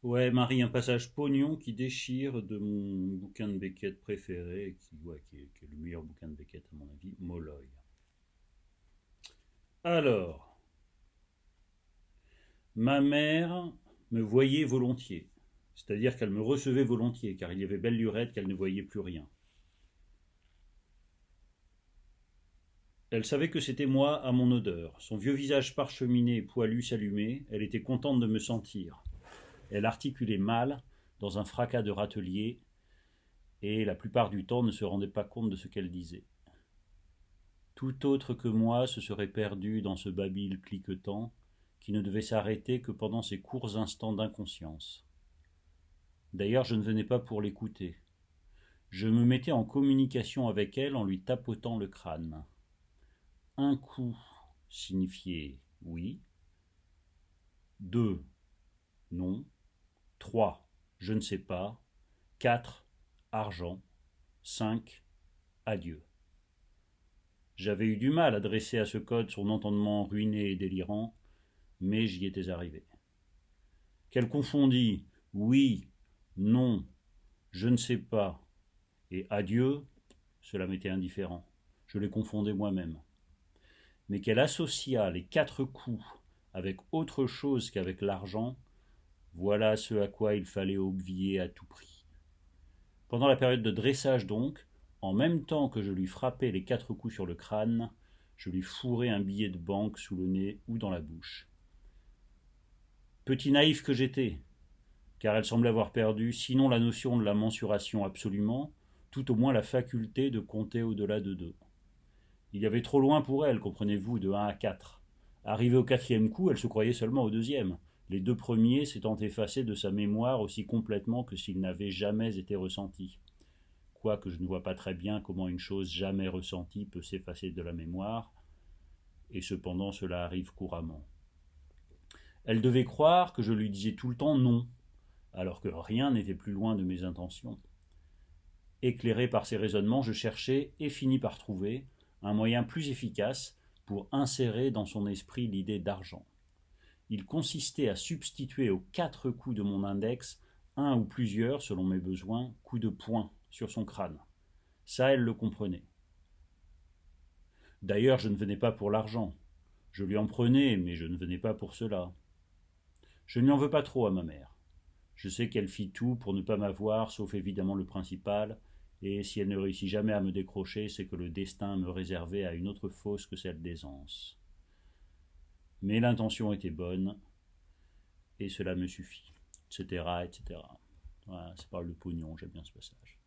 Ouais, Marie, un passage pognon qui déchire de mon bouquin de Beckett préféré, qui est le meilleur bouquin de Beckett à mon avis, Molloy. Alors, ma mère me voyait volontiers, c'est-à-dire qu'elle me recevait volontiers, car il y avait belle lurette qu'elle ne voyait plus rien. Elle savait que c'était moi à mon odeur. Son vieux visage parcheminé et poilu s'allumait, elle était contente de me sentir. Elle articulait mal, dans un fracas de râtelier, et la plupart du temps ne se rendait pas compte de ce qu'elle disait. Tout autre que moi se serait perdu dans ce babil cliquetant, qui ne devait s'arrêter que pendant ces courts instants d'inconscience. D'ailleurs, je ne venais pas pour l'écouter. Je me mettais en communication avec elle en lui tapotant le crâne. Un coup signifiait oui, deux, non, trois, je ne sais pas, quatre, argent, cinq, adieu. J'avais eu du mal à dresser à ce code son entendement ruiné et délirant, mais j'y étais arrivé. Qu'elle confondit oui, non, je ne sais pas et adieu, cela m'était indifférent. Je les confondais moi-même. Mais qu'elle associa les quatre coups avec autre chose qu'avec l'argent, voilà ce à quoi il fallait obvier à tout prix. Pendant la période de dressage donc, en même temps que je lui frappais les quatre coups sur le crâne, je lui fourrais un billet de banque sous le nez ou dans la bouche. Petit naïf que j'étais, car elle semblait avoir perdu, sinon la notion de la mensuration absolument, tout au moins la faculté de compter au-delà de deux. Il y avait trop loin pour elle, comprenez-vous, de 1 à 4. Arrivée au quatrième coup, elle se croyait seulement au deuxième, les deux premiers s'étant effacés de sa mémoire aussi complètement que s'ils n'avaient jamais été ressentis. Quoique je ne vois pas très bien comment une chose jamais ressentie peut s'effacer de la mémoire, et cependant cela arrive couramment. Elle devait croire que je lui disais tout le temps non, alors que rien n'était plus loin de mes intentions. Éclairé par ces raisonnements, je cherchais et finis par trouver un moyen plus efficace pour insérer dans son esprit l'idée d'argent. Il consistait à substituer aux quatre coups de mon index un ou plusieurs, selon mes besoins, coups de poing sur son crâne. Ça, elle le comprenait. D'ailleurs, je ne venais pas pour l'argent. Je lui en prenais, mais je ne venais pas pour cela. Je ne lui en veux pas trop à ma mère. Je sais qu'elle fit tout pour ne pas m'avoir, sauf évidemment le principal, et si elle ne réussit jamais à me décrocher, c'est que le destin me réservait à une autre fosse que celle d'aisance. Mais l'intention était bonne, et cela me suffit, etc., etc. Voilà, ça parle de pognon, j'aime bien ce passage.